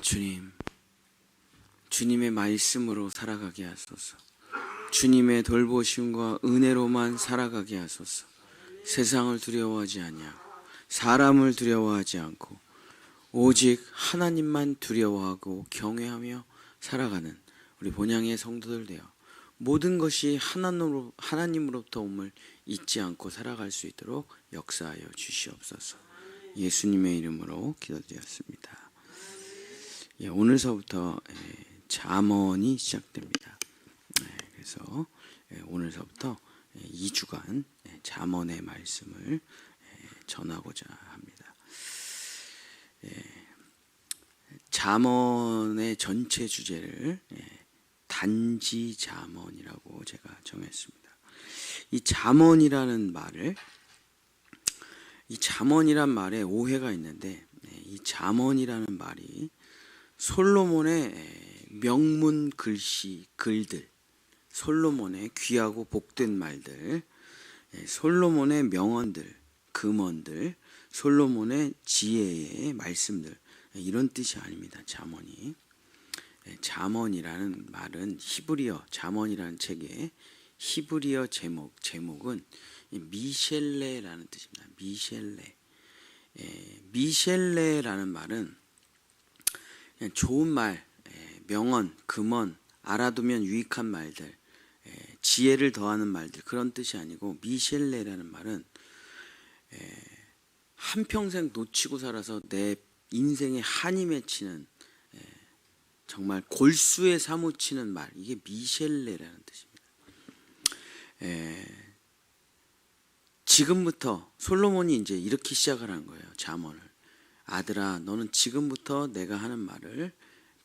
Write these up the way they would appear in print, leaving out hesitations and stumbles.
주님, 주님의 말씀으로 살아가게 하소서. 주님의 돌보심과 은혜로만 살아가게 하소서. 세상을 두려워하지 아니하고 사람을 두려워하지 않고 오직 하나님만 두려워하고 경외하며 살아가는 우리 본향의 성도들 되어 모든 것이 하나님으로부터 옴을 잊지 않고 살아갈 수 있도록 역사하여 주시옵소서. 예수님의 이름으로 기도드렸습니다. 오늘서부터 잠언이 시작됩니다. 그래서 오늘서부터 2주간 잠언의 말씀을 전하고자 합니다. 잠언의 전체 주제를 단지 잠언이라고 제가 정했습니다. 이 잠언이라는 말에 오해가 있는데, 이 잠언이라는 말이 솔로몬의 명문 글들, 솔로몬의 귀하고 복된 말들, 솔로몬의 명언들, 금언들, 솔로몬의 지혜의 말씀들, 이런 뜻이 아닙니다. 잠언이. 잠언이라는 말은 히브리어, 잠언이라는 책의 히브리어 제목은 미셸레라는 뜻입니다. 미셸레. 미셸레라는 말은 그냥 좋은 말, 명언, 금언, 알아두면 유익한 말들, 지혜를 더하는 말들, 그런 뜻이 아니고, 미셸레라는 말은 한평생 놓치고 살아서 내 인생에 한이 맺히는, 정말 골수에 사무치는 말, 이게 미셸레라는 뜻입니다. 지금부터 솔로몬이 이제 이렇게 시작을 한 거예요. 잠언을. 아들아, 너는 지금부터 내가 하는 말을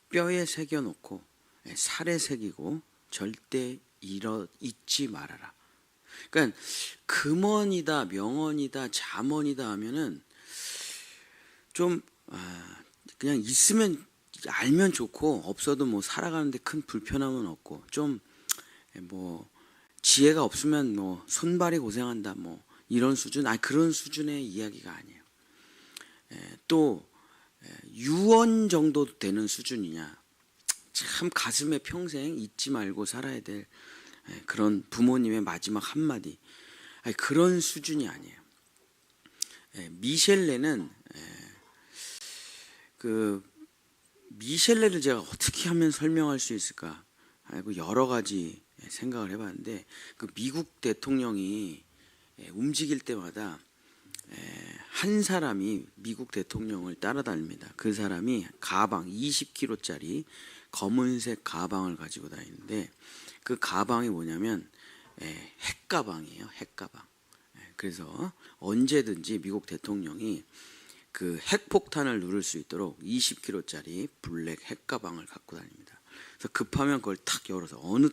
뼈에 새겨놓고 살에 새기고 절대 잊지 말아라. 그러니까 금언이다, 명언이다, 잠언이다 하면은 좀 그냥 있으면 알면 좋고, 없어도 뭐 살아가는데 큰 불편함은 없고, 좀 뭐 지혜가 없으면 뭐 손발이 고생한다, 뭐 이런 수준, 그런 수준의 이야기가 아니에요. 또 유언 정도 되는 수준이냐, 참 가슴에 평생 잊지 말고 살아야 될 그런 부모님의 마지막 한마디, 그런 수준이 아니에요. 미셸레는 미셸레를 제가 어떻게 하면 설명할 수 있을까 하고 여러 가지 생각을 해봤는데, 그 미국 대통령이 움직일 때마다 한 사람이 미국 대통령을 따라다닙니다. 그 사람이 가방 20kg짜리 검은색 가방을 가지고 다니는데, 그 가방이 뭐냐면 핵가방이에요. 핵가방. 그래서 언제든지 미국 대통령이 그 핵폭탄을 누를 수 있도록 20kg짜리 블랙 핵가방을 갖고 다닙니다. 그래서 급하면 그걸 탁 열어서 어느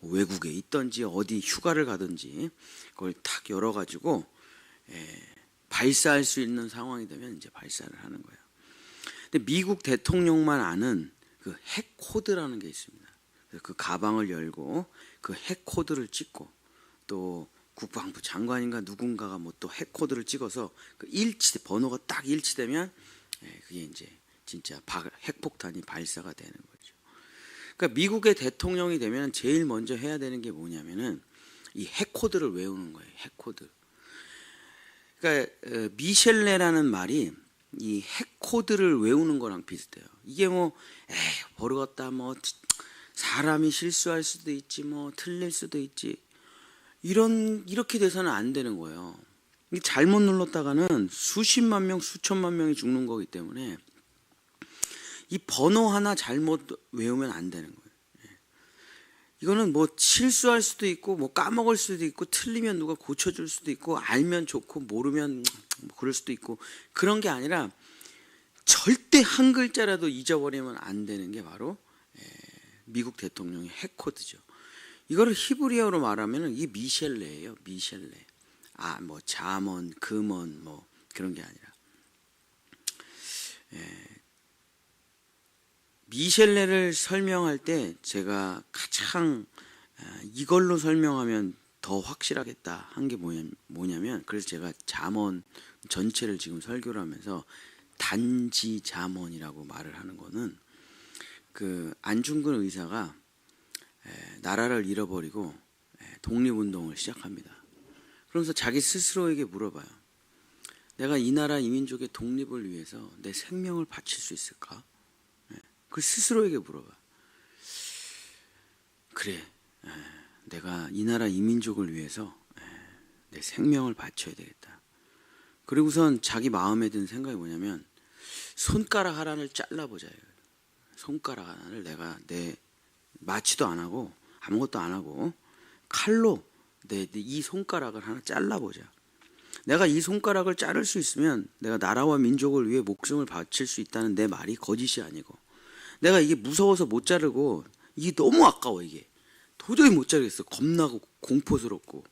외국에 있든지 어디 휴가를 가든지 그걸 탁 열어가지고 발사할 수 있는 상황이 되면 이제 발사를 하는 거예요. 근데 미국 대통령만 아는 그 핵 코드라는 게 있습니다. 그래서 그 가방을 열고 그 핵 코드를 찍고, 또 국방부 장관인가 누군가가 뭐 또 핵 코드를 찍어서 그 번호가 딱 일치되면 그게 이제 진짜 핵폭탄이 발사가 되는 거죠. 그러니까 미국의 대통령이 되면 제일 먼저 해야 되는 게 뭐냐면은 이 핵 코드를 외우는 거예요. 핵 코드. 그러니까 미셸레라는 말이 이 핵 코드를 외우는 거랑 비슷해요. 이게 뭐 모르겠다, 뭐 사람이 실수할 수도 있지, 뭐 틀릴 수도 있지, 이렇게 돼서는 안 되는 거예요. 잘못 눌렀다가는 수십만 명, 수천만 명이 죽는 거기 때문에 이 번호 하나 잘못 외우면 안 되는 거예요. 이거는 뭐 실수할 수도 있고, 뭐 까먹을 수도 있고, 틀리면 누가 고쳐줄 수도 있고, 알면 좋고 모르면 뭐 그럴 수도 있고, 그런 게 아니라 절대 한 글자라도 잊어버리면 안 되는 게 바로 미국 대통령의 핵 코드죠. 이거를 히브리어로 말하면 이게 미셸레예요. 미셸레. 뭐 잠언, 금언 뭐 그런 게 아니라, 미셸레를 설명할 때 제가 가장 이걸로 설명하면 더 확실하겠다 한 게 뭐냐면, 그래서 제가 잠언 전체를 지금 설교를 하면서 단지자먼이라고 말을 하는 거는 그 안중근 의사가 나라를 잃어버리고 독립운동을 시작합니다. 그러면서 자기 스스로에게 물어봐요. 내가 이 나라 이 민족의 독립을 위해서 내 생명을 바칠 수 있을까? 그 스스로에게 물어봐. 그래, 내가 이 나라 이 민족을 위해서 내 생명을 바쳐야 되겠다. 그리고선 자기 마음에 든 생각이 뭐냐면 손가락 하나를 잘라보자. 손가락 하나를 내가 내 마취도 안 하고 아무것도 안 하고 칼로 내 이 손가락을 하나 잘라보자. 내가 이 손가락을 자를 수 있으면 내가 나라와 민족을 위해 목숨을 바칠 수 있다는 내 말이 거짓이 아니고, 내가 이게 무서워서 못 자르고 이게 너무 아까워, 이게 도저히 못 자르겠어. 겁나고 공포스럽고.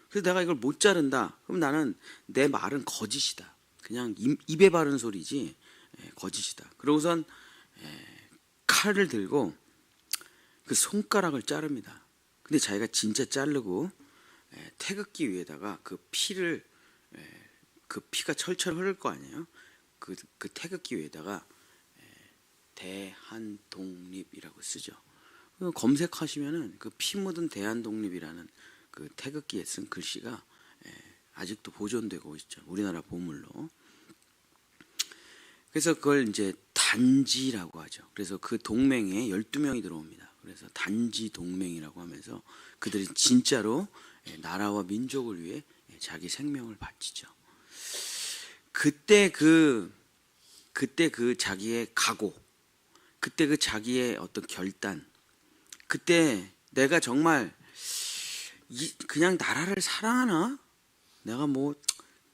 그래서 내가 이걸 못 자른다. 그럼 나는 내 말은 거짓이다. 그냥 입에 바른 소리지 거짓이다. 그러고선 칼을 들고 그 손가락을 자릅니다. 근데 자기가 진짜 자르고 태극기 위에다가 그 피를, 그 피가 철철 흐를 거 아니에요. 그 태극기 위에다가 대한독립이라고 쓰죠. 검색하시면은 그 피 묻은 대한독립이라는 그 태극기에 쓴 글씨가 아직도 보존되고 있죠. 우리나라 보물로. 그래서 그걸 이제 단지라고 하죠. 그래서 그 동맹에 12명이 들어옵니다. 그래서 단지 동맹이라고 하면서 그들이 진짜로 나라와 민족을 위해 자기 생명을 바치죠. 그때 그 자기의 각오, 그때 그 자기의 어떤 결단, 그때 내가 정말 그냥 나라를 사랑하나? 내가 뭐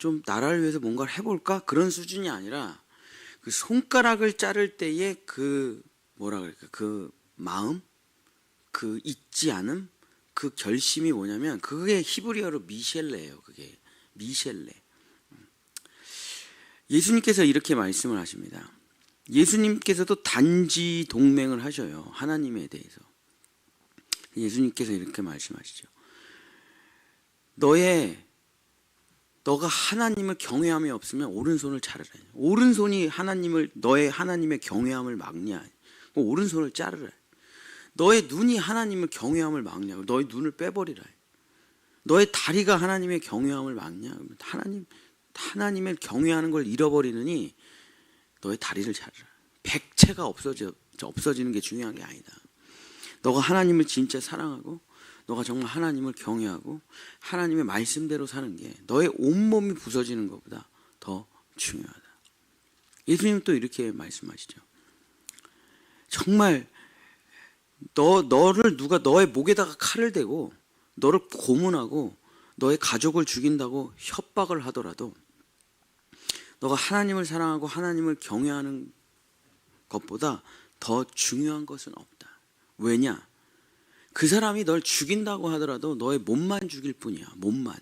좀 나라를 위해서 뭔가를 해볼까? 그런 수준이 아니라 그 손가락을 자를 때의 그 뭐라 그럴까? 그 마음, 그 잊지 않음, 그 결심이 뭐냐면 그게 히브리어로 미셸레예요. 그게 미셸레. 예수님께서 이렇게 말씀을 하십니다. 예수님께서도 단지 동맹을 하셔요. 하나님에 대해서. 예수님께서 이렇게 말씀하시죠. 너가 하나님을 경외함이 없으면 오른손을 자르라. 오른손이 너의 하나님의 경외함을 막냐? 오른손을 자르라. 너의 눈이 하나님을 경외함을 막냐? 너의 눈을 빼버리라. 너의 다리가 하나님의 경외함을 막냐? 하나님을 경외하는 걸 잃어버리느니 너의 다리를 자르라. 백체가 없어지는 게 중요한 게 아니다. 너가 하나님을 진짜 사랑하고 너가 정말 하나님을 경외하고 하나님의 말씀대로 사는 게 너의 온몸이 부서지는 것보다 더 중요하다. 예수님은 또 이렇게 말씀하시죠. 정말 너를 누가 너의 목에다가 칼을 대고 너를 고문하고 너의 가족을 죽인다고 협박을 하더라도 너가 하나님을 사랑하고 하나님을 경외하는 것보다 더 중요한 것은 없다. 왜냐? 그 사람이 널 죽인다고 하더라도 너의 몸만 죽일 뿐이야. 몸만.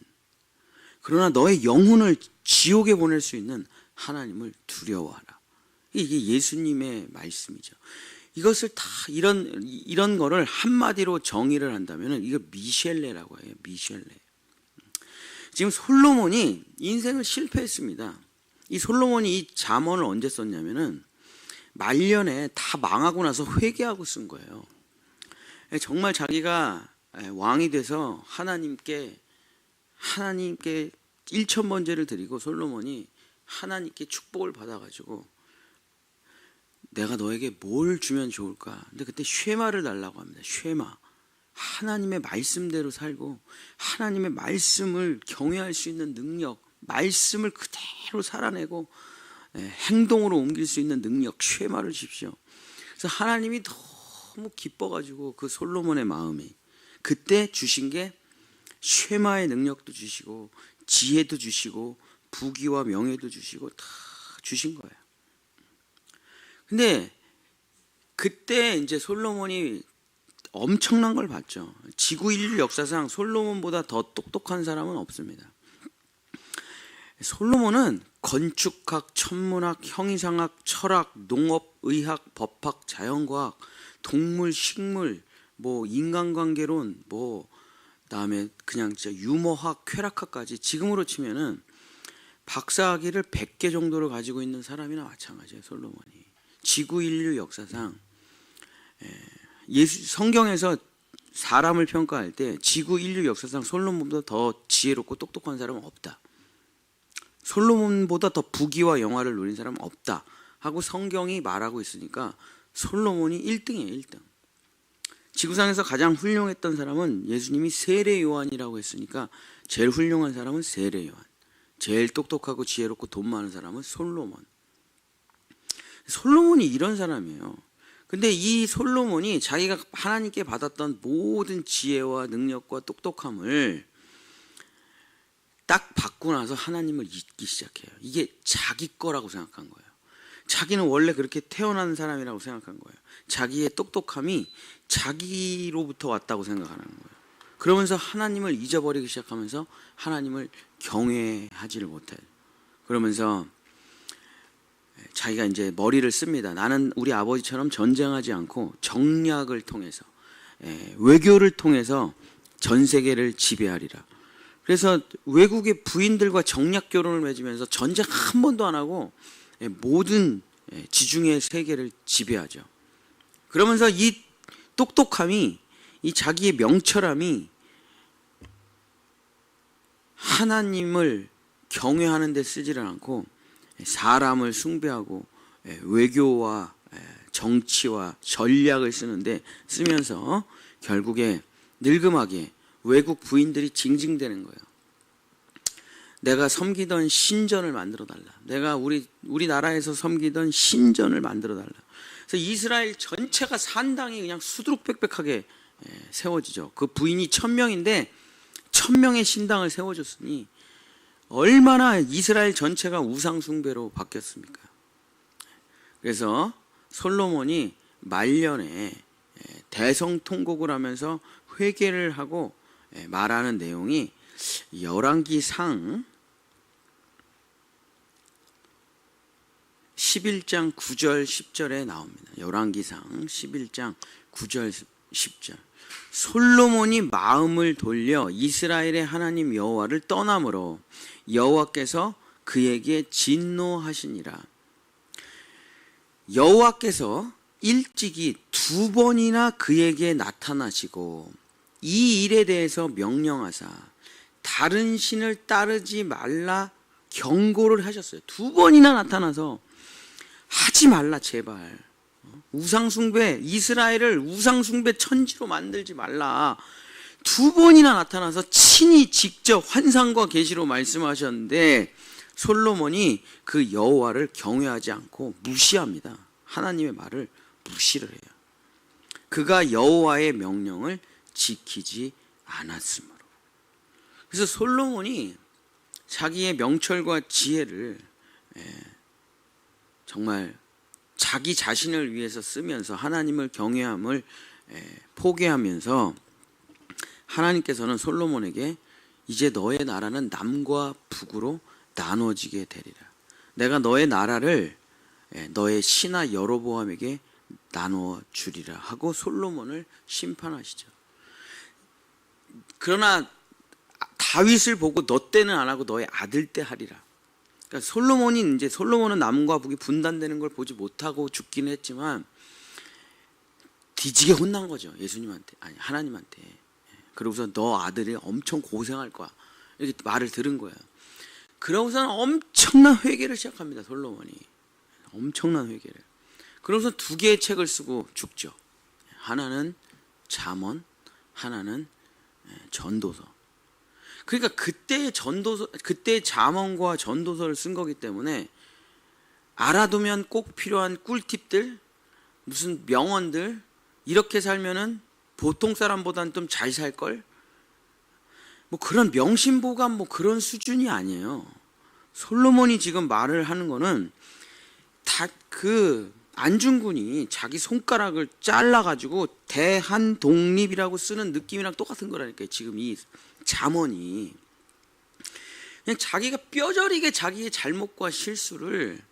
그러나 너의 영혼을 지옥에 보낼 수 있는 하나님을 두려워하라. 이게 예수님의 말씀이죠. 이것을 다 이런 거를 한마디로 정의를 한다면 이거 미셸레라고 해요. 미셸레. 지금 솔로몬이 인생을 실패했습니다. 이 솔로몬이 이 잠언을 언제 썼냐면은 말년에 다 망하고 나서 회개하고 쓴 거예요. 정말 자기가 왕이 돼서 하나님께 1000번제를 드리고 솔로몬이 하나님께 축복을 받아가지고 내가 너에게 뭘 주면 좋을까? 근데 그때 쉐마를 달라고 합니다. 쉐마. 하나님의 말씀대로 살고 하나님의 말씀을 경외할 수 있는 능력, 말씀을 그대로 살아내고 행동으로 옮길 수 있는 능력, 쉐마를 주십시오. 그래서 하나님이 너무 기뻐가지고 그 솔로몬의 마음이 그때 주신 게 쉐마의 능력도 주시고 지혜도 주시고 부귀와 명예도 주시고 다 주신 거예요. 근데 그때 이제 솔로몬이 엄청난 걸 봤죠. 지구 인류 역사상 솔로몬보다 더 똑똑한 사람은 없습니다. 솔로몬은 건축학, 천문학, 형이상학, 철학, 농업, 의학, 법학, 자연과학, 동물, 식물, 뭐 인간관계론, 뭐 그다음에 그냥 진짜 유머학, 쾌락학까지 지금으로 치면은 박사학위를 100개 정도를 가지고 있는 사람이나 마찬가지예요. 솔로몬이. 지구 인류 역사상 성경에서 사람을 평가할 때 지구 인류 역사상 솔로몬보다 더 지혜롭고 똑똑한 사람은 없다. 솔로몬보다 더 부귀와 영화를 누린 사람은 없다 하고 성경이 말하고 있으니까 솔로몬이 1등이에요. 1등. 지구상에서 가장 훌륭했던 사람은 예수님이 세례 요한이라고 했으니까 제일 훌륭한 사람은 세례 요한, 제일 똑똑하고 지혜롭고 돈 많은 사람은 솔로몬. 솔로몬이 이런 사람이에요. 근데 이 솔로몬이 자기가 하나님께 받았던 모든 지혜와 능력과 똑똑함을 딱 받고 나서 하나님을 잊기 시작해요. 이게 자기 거라고 생각한 거예요. 자기는 원래 그렇게 태어난 사람이라고 생각한 거예요. 자기의 똑똑함이 자기로부터 왔다고 생각하는 거예요. 그러면서 하나님을 잊어버리기 시작하면서 하나님을 경외하지를 못해요. 그러면서 자기가 이제 머리를 씁니다. 나는 우리 아버지처럼 전쟁하지 않고 정략을 통해서 외교를 통해서 전 세계를 지배하리라. 그래서 외국의 부인들과 정략 결혼을 맺으면서 전쟁 한 번도 안 하고 모든 지중해 세계를 지배하죠. 그러면서 이 똑똑함이, 이 자기의 명철함이 하나님을 경외하는 데 쓰지를 않고 사람을 숭배하고 외교와 정치와 전략을 쓰면서 결국에 늙음하게 외국 부인들이 징징대는 거예요. 내가 섬기던 신전을 만들어 달라. 내가 우리나라에서 섬기던 신전을 만들어 달라. 그래서 이스라엘 전체가 산당이 그냥 수두룩빽빽하게 세워지죠. 그 부인이 1000명인데 1000명의 신당을 세워줬으니 얼마나 이스라엘 전체가 우상 숭배로 바뀌었습니까? 그래서 솔로몬이 말년에 대성통곡을 하면서 회개를 하고 말하는 내용이 열왕기상 11장 9절 10절에 나옵니다. 열왕기상 11장 9절 10절. 솔로몬이 마음을 돌려 이스라엘의 하나님 여호와를 떠남으로 여호와께서 그에게 진노하시니라. 여호와께서 일찍이 2번이나 그에게 나타나시고 이 일에 대해서 명령하사 다른 신을 따르지 말라 경고를 하셨어요. 2번이나 나타나서 하지 말라 제발. 우상숭배, 이스라엘을 우상숭배 천지로 만들지 말라. 2번이나 나타나서 친히 직접 환상과 계시로 말씀하셨는데 솔로몬이 그 여호와를 경외하지 않고 무시합니다. 하나님의 말을 무시를 해요. 그가 여호와의 명령을 지키지 않았으므로. 그래서 솔로몬이 자기의 명철과 지혜를 정말 자기 자신을 위해서 쓰면서 하나님을 경외함을 포기하면서 하나님께서는 솔로몬에게 이제 너의 나라는 남과 북으로 나눠지게 되리라. 내가 너의 나라를 너의 신하 여로보암에게 나누어 주리라 하고 솔로몬을 심판하시죠. 그러나 다윗을 보고 너 때는 안 하고 너의 아들 때 하리라. 그러니까 솔로몬은 남과 북이 분단되는 걸 보지 못하고 죽긴 했지만 뒤지게 혼난 거죠. 예수님한테, 아니 하나님한테. 그러고서 너 아들이 엄청 고생할 거야 이렇게 말을 들은 거예요. 그러고서는 엄청난 회개를 시작합니다. 솔로몬이 엄청난 회개를. 그러고서 2개의 책을 쓰고 죽죠. 하나는 잠언, 하나는 전도서. 그러니까 그때 잠언과 전도서를 쓴 거기 때문에 알아두면 꼭 필요한 꿀팁들, 무슨 명언들, 이렇게 살면은 보통 사람보다는 좀 잘 살 걸. 뭐 그런 명심보감 뭐 그런 수준이 아니에요. 솔로몬이 지금 말을 하는 거는 다 그 안중근이 자기 손가락을 잘라가지고 대한독립이라고 쓰는 느낌이랑 똑같은 거라니까요. 지금 이 잠언이 그냥 자기가 뼈저리게 자기의 잘못과 실수를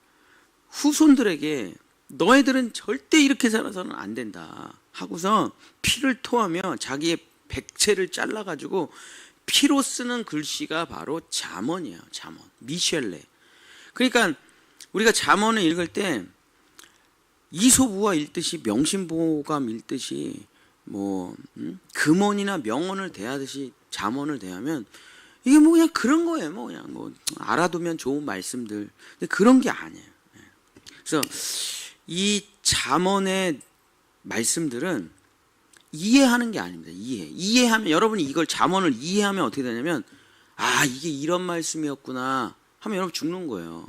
후손들에게 너희들은 절대 이렇게 살아서는 안 된다 하고서 피를 토하며 자기의 백체를 잘라가지고 피로 쓰는 글씨가 바로 잠언이에요. 잠언. 미셸레. 그러니까 우리가 잠언을 읽을 때 이솝우화 읽듯이 명심보감 읽듯이 뭐 금언이나 명언을 대하듯이 잠언을 대하면 이게 뭐 그냥 그런 거예요. 뭐 그냥 뭐 알아두면 좋은 말씀들. 근데 그런 게 아니에요. 그래서 이 잠언의 말씀들은 이해하는 게 아닙니다. 이해하면 여러분이 이걸 잠언을 이해하면 어떻게 되냐면 아 이게 이런 말씀이었구나 하면 여러분 죽는 거예요.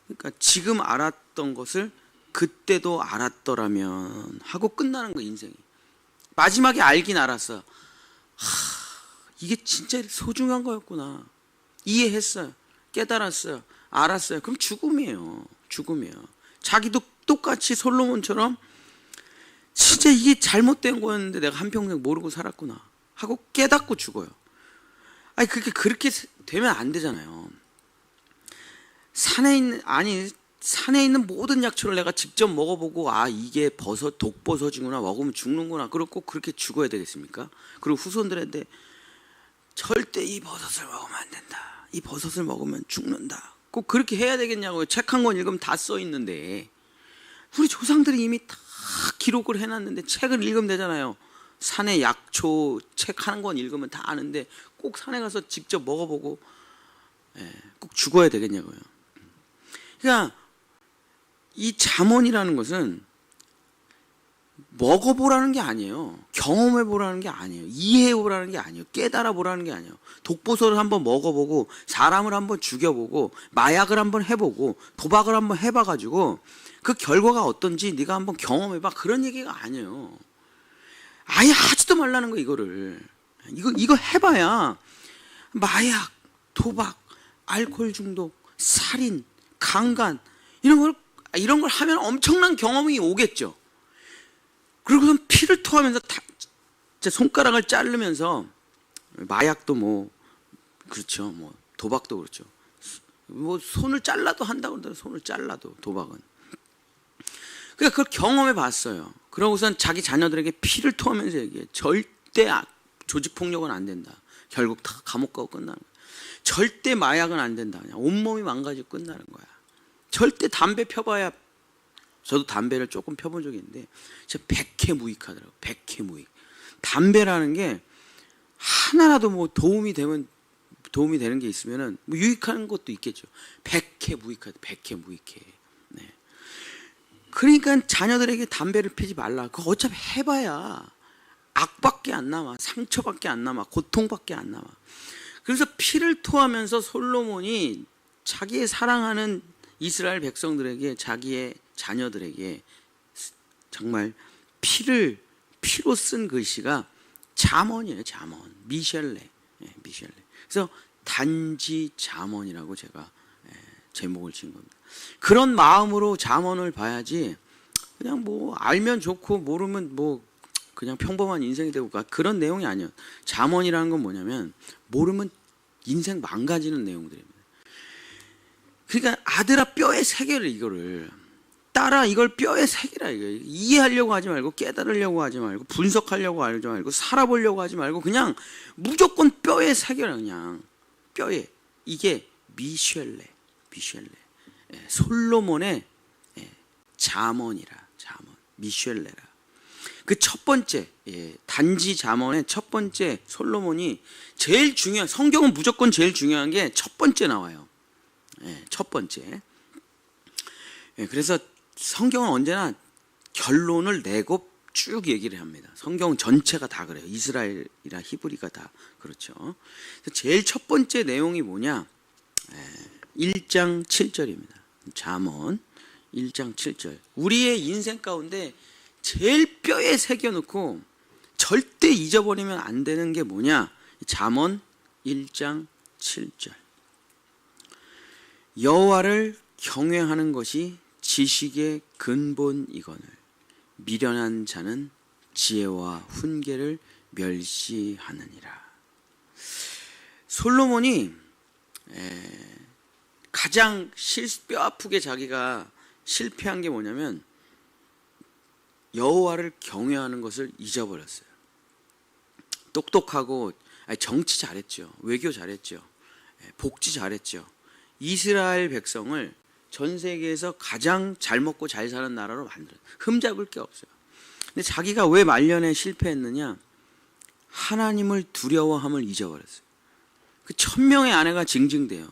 그러니까 지금 알았던 것을 그때도 알았더라면 하고 끝나는 거예요. 인생이. 마지막에 알긴 알았어. 이게 진짜 소중한 거였구나. 이해했어요. 깨달았어요. 알았어요. 그럼 죽음이에요. 죽음이에요. 자기도 똑같이 솔로몬처럼 진짜 이게 잘못된 거였는데 내가 한평생 모르고 살았구나 하고 깨닫고 죽어요. 아니 그렇게 되면 안 되잖아요. 산에 있는 모든 약초를 내가 직접 먹어보고 아 이게 독버섯이구나 먹으면 죽는구나 그렇고 그렇게 죽어야 되겠습니까? 그리고 후손들한테 절대 이 버섯을 먹으면 안 된다. 이 버섯을 먹으면 죽는다. 꼭 그렇게 해야 되겠냐고요. 책 한 권 읽으면 다 써 있는데 우리 조상들이 이미 다 기록을 해놨는데 책을 읽으면 되잖아요. 산의 약초 책 한 권 읽으면 다 아는데 꼭 산에 가서 직접 먹어보고 꼭 죽어야 되겠냐고요. 그러니까 이 잠언이라는 것은 먹어보라는 게 아니에요. 경험해보라는 게 아니에요. 이해해보라는 게 아니에요. 깨달아보라는 게 아니에요. 독보소를 한번 먹어보고 사람을 한번 죽여보고 마약을 한번 해보고 도박을 한번 해봐가지고 그 결과가 어떤지 네가 한번 경험해봐 그런 얘기가 아니에요. 아예 하지도 말라는 거 이거를. 이거 해봐야 마약, 도박, 알코올 중독, 살인, 강간 이런 걸 하면 엄청난 경험이 오겠죠. 그리고선 피를 토하면서 손가락을 자르면서 마약도 뭐 그렇죠. 뭐 도박도 그렇죠. 뭐 손을 잘라도 한다고 그러더라고요. 손을 잘라도 도박은. 그러니까 그걸 경험해 봤어요. 그러고선 자기 자녀들에게 피를 토하면서 얘기해. 절대 조직폭력은 안 된다. 결국 다 감옥 가고 끝나는 거야. 절대 마약은 안 된다. 그냥 온몸이 망가지고 끝나는 거야. 절대 담배 펴봐야 저도 담배를 조금 펴본 적이 있는데 진짜 백해무익하더라고요. 백해무익. 담배라는 게 하나라도 뭐 도움이 되는 게 있으면은 뭐 유익한 것도 있겠죠. 백해무익하다. 백해무익해. 네. 그러니까 자녀들에게 담배를 피지 말라. 그거 어차피 해봐야 악밖에 안 남아. 상처밖에 안 남아. 고통밖에 안 남아. 그래서 피를 토하면서 솔로몬이 자기의 사랑하는 이스라엘 백성들에게 자기의 자녀들에게 정말 피로 쓴 글씨가 잠언이에요. 잠언. 미셸레. 미셸레. 그래서 단지 잠언이라고 제가 제목을 지은 겁니다. 그런 마음으로 잠언을 봐야지 그냥 뭐 알면 좋고 모르면 뭐 그냥 평범한 인생이 되고 그런 내용이 아니에요. 잠언이라는 건 뭐냐면 모르면 인생 망가지는 내용들입니다. 그러니까 아들아 뼈에 새겨라 이거를. 딸아 이걸 뼈에 새기라 이거. 이해하려고 하지 말고 깨달으려고 하지 말고 분석하려고 하지 말고 살아보려고 하지 말고 그냥 무조건 뼈에 새겨라 그냥. 뼈에. 이게 미셸레. 솔로몬의 잠언이라. 잠언. 미셸레라. 그 첫 번째 단지 잠언의 첫 번째 솔로몬이 제일 중요한 성경은 무조건 제일 중요한 게 첫 번째 나와요. 첫 번째. 그래서 성경은 언제나 결론을 내고 쭉 얘기를 합니다. 성경 전체가 다 그래요. 이스라엘이라 히브리가 다 그렇죠. 제일 첫 번째 내용이 뭐냐? 1장 7절입니다. 잠언 1장 7절. 우리의 인생 가운데 제일 뼈에 새겨놓고 절대 잊어버리면 안 되는 게 뭐냐? 잠언 1장 7절. 여호와를 경외하는 것이 지식의 근본이거늘 미련한 자는 지혜와 훈계를 멸시하느니라. 솔로몬이 가장 뼈 아프게 자기가 실패한 게 뭐냐면 여호와를 경외하는 것을 잊어버렸어요. 똑똑하고 정치 잘했죠. 외교 잘했죠. 복지 잘했죠. 이스라엘 백성을 전 세계에서 가장 잘 먹고 잘 사는 나라로 만들었어요. 흠잡을 게 없어요. 근데 자기가 왜 말년에 실패했느냐? 하나님을 두려워함을 잊어버렸어요. 그 1000명의 아내가 징징대요.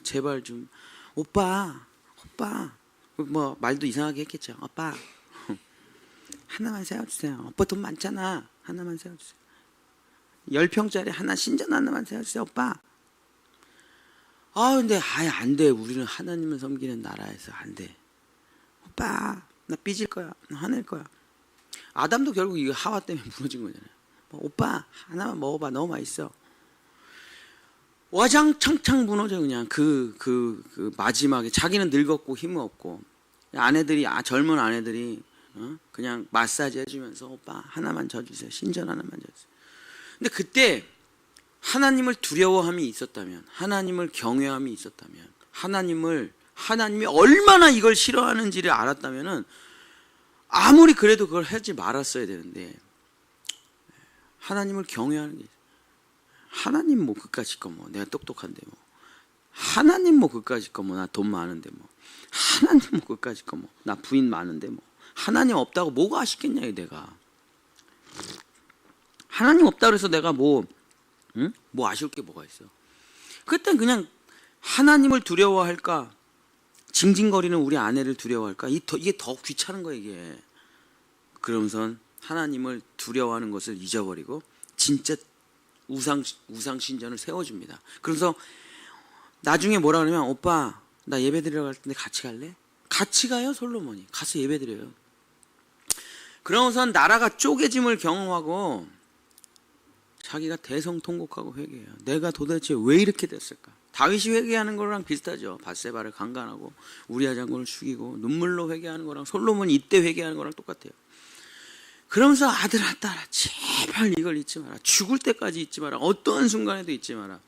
제발 좀 오빠 뭐 말도 이상하게 했겠죠. 오빠 하나만 세워주세요. 오빠 돈 많잖아. 하나만 세워주세요. 10평짜리 하나 신전 하나만 세워주세요. 오빠. 근데 안 돼. 우리는 하나님을 섬기는 나라에서 안 돼. 오빠 나 삐질 거야. 나 화낼 거야. 아담도 결국 이거 하와 때문에 무너진 거잖아요. 오빠 하나만 먹어봐. 너무 맛있어. 와장창창 무너져. 그냥 그 마지막에 자기는 늙었고 힘이 없고 아내들이 젊은 아내들이 그냥 마사지 해주면서 오빠 하나만 져주세요. 신전 하나만 져주세요. 근데 그때 하나님을 두려워함이 있었다면, 하나님을 경외함이 있었다면, 하나님이 얼마나 이걸 싫어하는지를 알았다면은 아무리 그래도 그걸 하지 말았어야 되는데, 하나님을 경외하는 게, 하나님 뭐 그까짓 거 뭐 내가 똑똑한데 뭐, 하나님 뭐 그까짓 거 뭐 나 돈 많은데 뭐, 하나님 뭐 그까짓 거 뭐 나 부인 많은데 뭐, 하나님 없다고 뭐가 아쉽겠냐 내가. 하나님 없다 그래서 내가 뭐 아쉬울 게 뭐가 있어. 그땐 그냥 하나님을 두려워할까, 징징거리는 우리 아내를 두려워할까, 이게 더 귀찮은 거야 이게. 그러면선 하나님을 두려워하는 것을 잊어버리고 진짜 우상 신전을 세워줍니다. 그래서 나중에 뭐라 그러면 오빠 나 예배 드리러 갈 텐데 같이 갈래? 같이 가요. 솔로몬이 가서 예배 드려요. 그러면선 나라가 쪼개짐을 경험하고 자기가 대성통곡하고 회개해요. 내가 도대체 왜 이렇게 됐을까? 다윗이 회개하는 거랑 비슷하죠. 밧세바를 강간하고 우리아 장군을 죽이고 눈물로 회개하는 거랑 솔로몬이 이때 회개하는 거랑 똑같아요. 그러면서 아들아 딸아 제발 이걸 잊지 마라. 죽을 때까지 잊지 마라. 어떠한 순간에도 잊지 마라.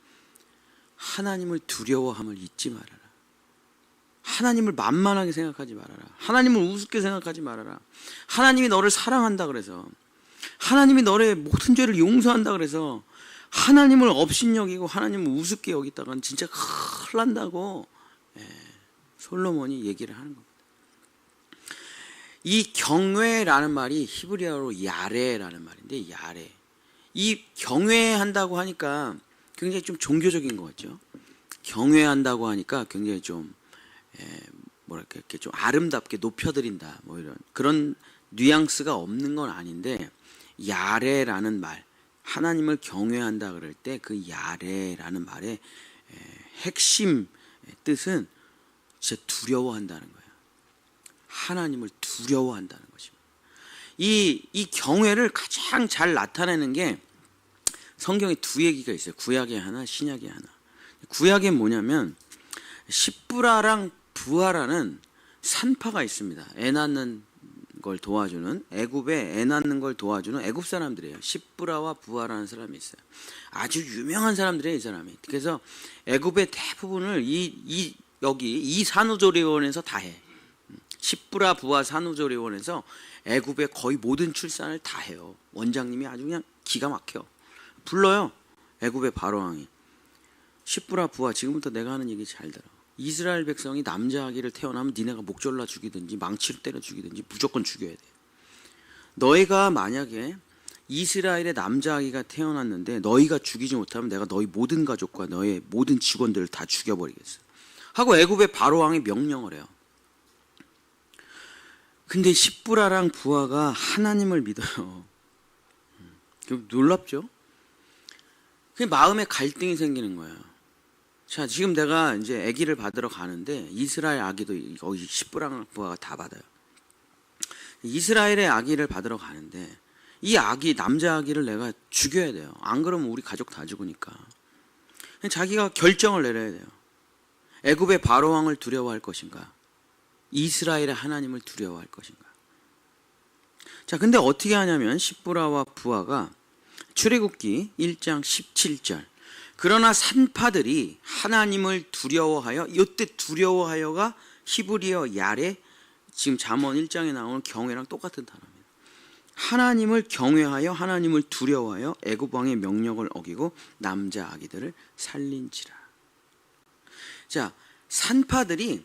하나님을 두려워함을 잊지 말아라. 하나님을 만만하게 생각하지 말아라. 하나님을 우습게 생각하지 말아라. 하나님이 너를 사랑한다 그래서, 하나님이 너의 모든 죄를 용서한다 그래서 하나님을 업신여기고 하나님을 우습게 여기다간 진짜 큰일 난다고 솔로몬이 얘기를 하는 겁니다. 이 경외라는 말이 히브리어로 야레라는 말인데, 야레, 이 경외한다고 하니까 굉장히 좀 종교적인 것 같죠. 경외한다고 하니까 굉장히 좀 뭐랄까 이렇게 좀 아름답게 높여드린다 뭐 이런 그런 뉘앙스가 없는 건 아닌데, 야레라는 말, 하나님을 경외한다 그럴 때 그 야레라는 말의 핵심 뜻은 진짜 두려워한다는 거예요. 하나님을 두려워한다는 것입니다. 이 경외를 가장 잘 나타내는 게 성경에 두 얘기가 있어요. 구약에 하나, 신약에 하나. 구약에 뭐냐면 십브라랑 부하라는 산파가 있습니다. 애 낳는 걸 도와주는, 애굽에 애 낳는 걸 도와주는 애굽 사람들이에요. 십브라와 부하라는 사람이 있어요. 아주 유명한 사람들이에요, 이 사람이. 그래서 애굽의 대부분을 여기 이 산후조리원에서 다 해. 십브라 부하 산후조리원에서 애굽의 거의 모든 출산을 다 해요. 원장님이 아주 그냥 기가 막혀. 불러요. 애굽의 바로왕이. 십브라 부하, 지금부터 내가 하는 얘기 잘 들어. 이스라엘 백성이 남자 아기를 태어나면 니네가 목 졸라 죽이든지 망치로 때려 죽이든지 무조건 죽여야 돼. 너희가 만약에 이스라엘의 남자 아기가 태어났는데 너희가 죽이지 못하면 내가 너희 모든 가족과 너의 모든 직원들을 다 죽여버리겠어 하고 애굽의 바로왕이 명령을 해요. 근데 십브라랑 부하가 하나님을 믿어요. 놀랍죠? 그 마음에 갈등이 생기는 거예요. 자, 지금 내가 이제 아기를 받으러 가는데 이스라엘 아기도 거기 십브라랑 부하가 다 받아요. 이스라엘의 아기를 받으러 가는데 이 아기, 남자 아기를 내가 죽여야 돼요. 안 그러면 우리 가족 다 죽으니까. 자기가 결정을 내려야 돼요. 애굽의 바로왕을 두려워할 것인가, 이스라엘의 하나님을 두려워할 것인가. 자, 근데 어떻게 하냐면 십브라와 부하가 출애굽기 1장 17절, 그러나 산파들이 하나님을 두려워하여, 이때 두려워하여가 히브리어 야레, 지금 잠언 1장에 나오는 경외랑 똑같은 단어입니다. 하나님을 경외하여 하나님을 두려워하여 애굽 왕의 명령을 어기고 남자 아기들을 살린지라. 자, 산파들이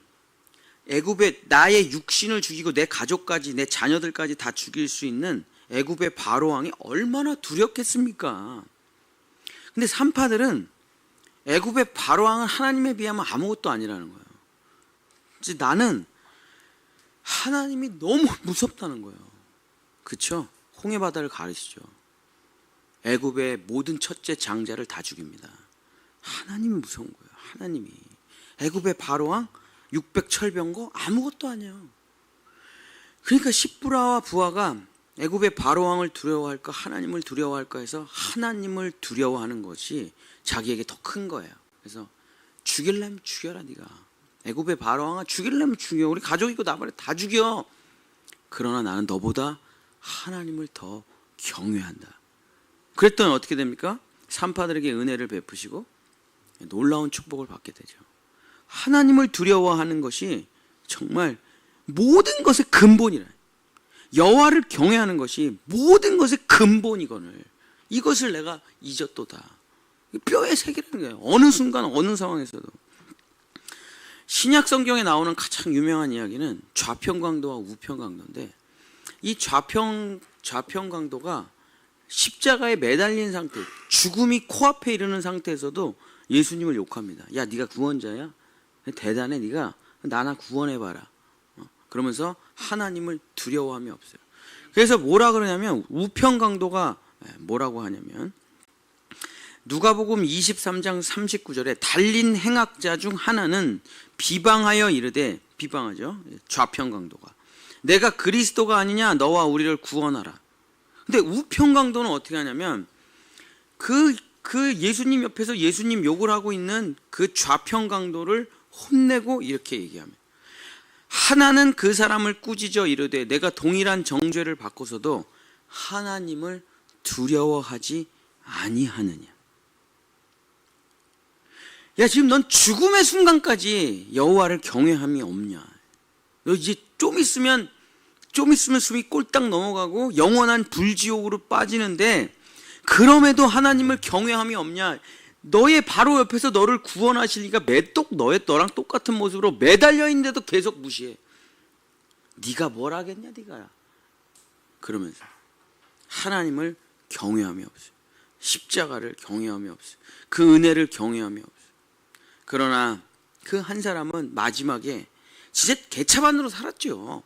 애굽에 나의 육신을 죽이고 내 가족까지 내 자녀들까지 다 죽일 수 있는 애굽의 바로 왕이 얼마나 두렵겠습니까? 근데 산파들은 애굽의 바로 왕은 하나님에 비하면 아무것도 아니라는 거예요. 이제 나는 하나님이 너무 무섭다는 거예요. 그렇죠? 홍해 바다를 가르치죠. 애굽의 모든 첫째 장자를 다 죽입니다. 하나님이 무서운 거예요. 하나님이. 애굽의 바로 왕 600철병거 아무것도 아니야. 그러니까 십부라와 부하가 애굽의 바로 왕을 두려워할까 하나님을 두려워할까 해서 하나님을 두려워하는 것이 자기에게 더 큰 거예요. 그래서 죽일려면 죽여라 네가. 애굽의 바로 왕아 죽일려면 죽여. 우리 가족이고 나발에 다 죽여. 그러나 나는 너보다 하나님을 더 경외한다. 그랬더니 어떻게 됩니까? 산파들에게 은혜를 베푸시고 놀라운 축복을 받게 되죠. 하나님을 두려워하는 것이 정말 모든 것의 근본이라. 여호와를 경외하는 것이 모든 것의 근본이거늘. 이것을 내가 잊었도다. 뼈에 새기라는 거예요. 어느 순간 어느 상황에서도. 신약 성경에 나오는 가장 유명한 이야기는 좌편강도와 우편강도인데, 이 좌편강도가 십자가에 매달린 상태, 죽음이 코앞에 이르는 상태에서도 예수님을 욕합니다. 야, 네가 구원자야? 대단해. 네가 나나 구원해봐라. 그러면서 하나님을 두려워함이 없어요. 그래서 뭐라 그러냐면, 우편강도가 뭐라고 하냐면, 누가복음 23장 39절에 달린 행악자 중 하나는 비방하여 이르되, 비방하죠. 좌편강도가 내가 그리스도가 아니냐, 너와 우리를 구원하라. 근데 우편강도는 어떻게 하냐면, 그 예수님 옆에서 예수님 욕을 하고 있는 그 좌편강도를 혼내고 이렇게 얘기하면, 하나는 그 사람을 꾸짖어 이르되 내가 동일한 정죄를 받고서도 하나님을 두려워하지 아니하느냐. 야, 지금 넌 죽음의 순간까지 여호와를 경외함이 없냐. 너 이제 좀 있으면 숨이 꼴딱 넘어가고 영원한 불지옥으로 빠지는데, 그럼에도 하나님을 경외함이 없냐. 너의 바로 옆에서 너를 구원하시니까 너랑 똑같은 모습으로 매달려 있는데도 계속 무시해. 네가 뭘 하겠냐 네가. 그러면서 하나님을 경외함이 없어요. 십자가를 경외함이 없어요. 그 은혜를 경외함이 없어요. 그러나 그 한 사람은 마지막에 진짜 개차반으로 살았죠.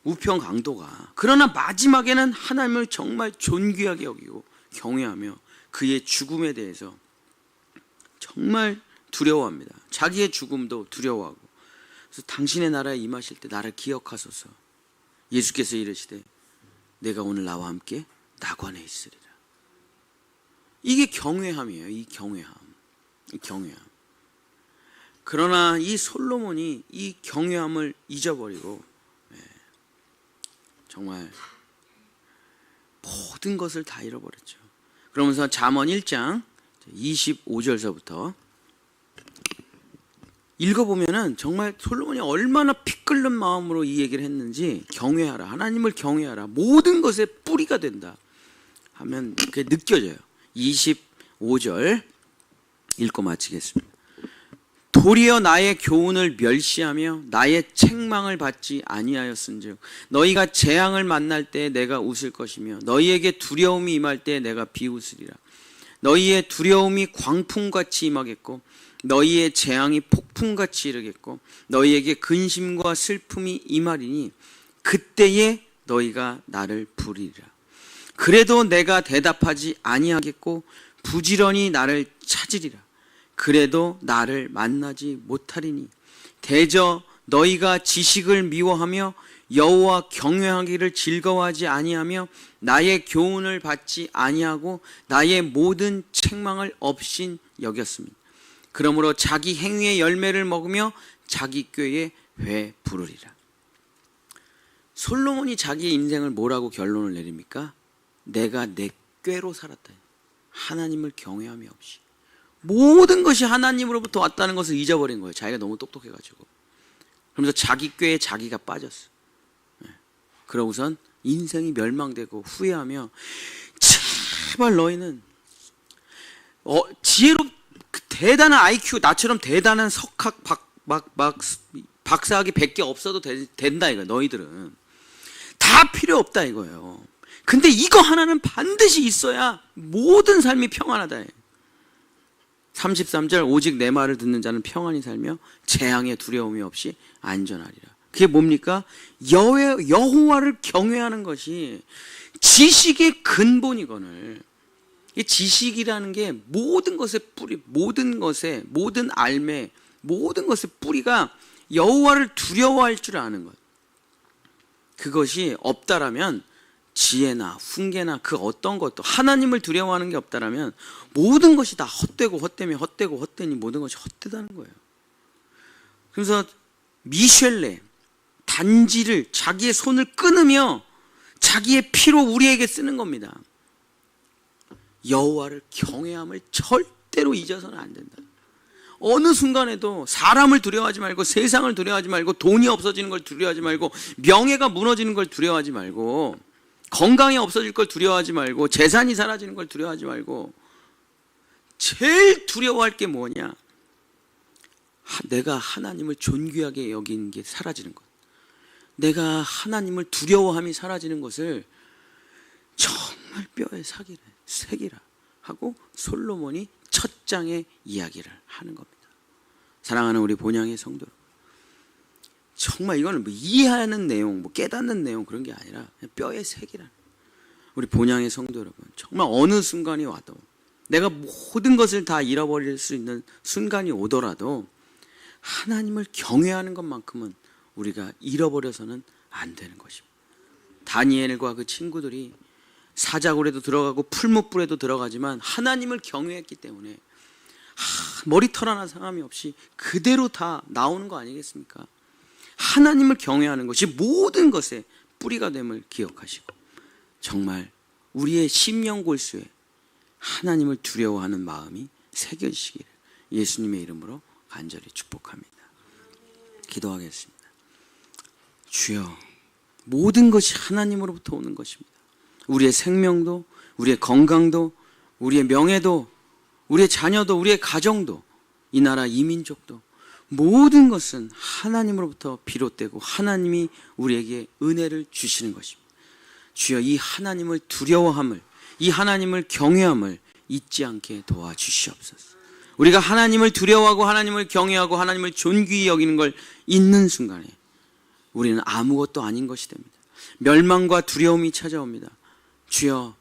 우편강도가. 그러나 마지막에는 하나님을 정말 존귀하게 여기고 경외하며 그의 죽음에 대해서 정말 두려워합니다. 자기의 죽음도 두려워하고. 그래서 당신의 나라에 임하실 때 나를 기억하소서. 예수께서 이르시되 내가 오늘 나와 함께 낙원에 있으리라. 이게 경외함이에요. 이 경외함. 그러나 이 솔로몬이 이 경외함을 잊어버리고 정말 모든 것을 다 잃어버렸죠. 그러면서 잠언 1장 25절서부터 읽어보면은 정말 솔로몬이 얼마나 피 끓는 마음으로 이 얘기를 했는지, 경외하라, 하나님을 경외하라, 모든 것의 뿌리가 된다 하면 그게 느껴져요. 25절 읽고 마치겠습니다. 도리어 나의 교훈을 멸시하며 나의 책망을 받지 아니하였은즉 너희가 재앙을 만날 때 내가 웃을 것이며 너희에게 두려움이 임할 때 내가 비웃으리라. 너희의 두려움이 광풍같이 임하겠고 너희의 재앙이 폭풍같이 이르겠고 너희에게 근심과 슬픔이 임하리니 그때에 너희가 나를 부르리라. 그래도 내가 대답하지 아니하겠고 부지런히 나를 찾으리라. 그래도 나를 만나지 못하리니 대저 너희가 지식을 미워하며 여호와 경외하기를 즐거워하지 아니하며 나의 교훈을 받지 아니하고 나의 모든 책망을 업신 여겼습니다. 그러므로 자기 행위의 열매를 먹으며 자기 꾀에 회 부르리라. 솔로몬이 자기 인생을 뭐라고 결론을 내립니까? 내가 내 꾀로 살았다. 하나님을 경외함이 없이 모든 것이 하나님으로부터 왔다는 것을 잊어버린 거예요. 자기가 너무 똑똑해가지고. 그러면서 자기 꾀에 자기가 빠졌어. 그러고선 인생이 멸망되고 후회하며 제발 너희는 지혜로 대단한 IQ, 나처럼 대단한 석학 박사학위 100개 없어도 된다 이거야. 너희들은 다 필요 없다 이거예요. 근데 이거 하나는 반드시 있어야 모든 삶이 평안하다. 33절 오직 내 말을 듣는 자는 평안히 살며 재앙의 두려움이 없이 안전하리라. 그게 뭡니까? 여호와를 경외하는 것이 지식의 근본이거늘. 이 지식이라는 게 모든 것의 뿌리, 모든 알매, 모든 것의 뿌리가 여호와를 두려워할 줄 아는 것. 그것이 없다라면 지혜나 훈계나 그 어떤 것도 하나님을 두려워하는 게 없다라면 모든 것이 다 헛되고 헛되니 모든 것이 헛되다는 거예요. 그래서 미셸레 단지를 자기의 손을 끊으며 자기의 피로 우리에게 쓰는 겁니다. 여호와를 경외함을 절대로 잊어서는 안 된다. 어느 순간에도 사람을 두려워하지 말고 세상을 두려워하지 말고 돈이 없어지는 걸 두려워하지 말고 명예가 무너지는 걸 두려워하지 말고 건강이 없어질 걸 두려워하지 말고 재산이 사라지는 걸 두려워하지 말고 제일 두려워할 게 뭐냐? 내가 하나님을 존귀하게 여기는 게 사라지는 것. 내가 하나님을 두려워함이 사라지는 것을 정말 뼈에 새기라 하고 솔로몬이 첫 장의 이야기를 하는 겁니다. 사랑하는 우리 본향의 성도 여러분, 정말 이거는 뭐 이해하는 내용, 뭐 깨닫는 내용 그런 게 아니라 그냥 뼈에 새기라는. 우리 본향의 성도 여러분, 정말 어느 순간이 와도 내가 모든 것을 다 잃어버릴 수 있는 순간이 오더라도 하나님을 경외하는 것만큼은 우리가 잃어버려서는 안 되는 것입니다. 다니엘과 그 친구들이 사자굴에도 들어가고 풀무불에도 들어가지만 하나님을 경외했기 때문에 머리털 하나 상함이 없이 그대로 다 나오는 거 아니겠습니까? 하나님을 경외하는 것이 모든 것의 뿌리가 됨을 기억하시고 정말 우리의 심령골수에 하나님을 두려워하는 마음이 새겨지시기를 예수님의 이름으로 간절히 축복합니다. 기도하겠습니다. 주여, 모든 것이 하나님으로부터 오는 것입니다. 우리의 생명도, 우리의 건강도, 우리의 명예도, 우리의 자녀도, 우리의 가정도, 이 나라 이민족도 모든 것은 하나님으로부터 비롯되고 하나님이 우리에게 은혜를 주시는 것입니다. 주여, 이 하나님을 두려워함을, 이 하나님을 경외함을 잊지 않게 도와주시옵소서. 우리가 하나님을 두려워하고 하나님을 경외하고 하나님을 존귀히 여기는 걸 잊는 순간에 우리는 아무것도 아닌 것이 됩니다. 멸망과 두려움이 찾아옵니다. 주여,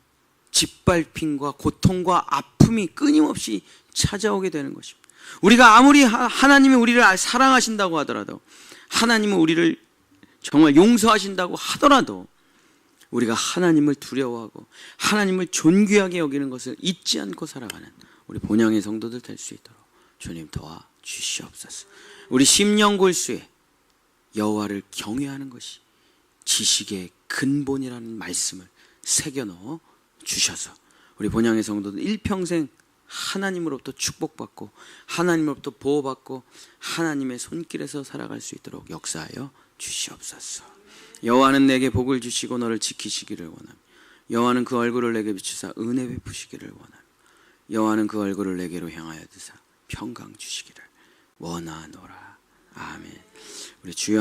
짓밟힘과 고통과 아픔이 끊임없이 찾아오게 되는 것입니다. 우리가 아무리 하나님이 우리를 사랑하신다고 하더라도, 하나님은 우리를 정말 용서하신다고 하더라도 우리가 하나님을 두려워하고 하나님을 존귀하게 여기는 것을 잊지 않고 살아가는 우리 본향의 성도들 될 수 있도록 주님 도와주시옵소서. 우리 심령골수에 여호와를 경외하는 것이 지식의 근본이라는 말씀을 새겨넣어 주셔서 우리 본향의 성도들 일평생 하나님으로부터 축복받고 하나님으로부터 보호받고 하나님의 손길에서 살아갈 수 있도록 역사하여 주시옵소서. 여호와는 내게 복을 주시고 너를 지키시기를 원하며 여호와는 그 얼굴을 내게 비추사 은혜 베푸시기를 원하며 여호와는 그 얼굴을 내게로 향하여 드사 평강 주시기를 원하노라. 아멘. 우리 주여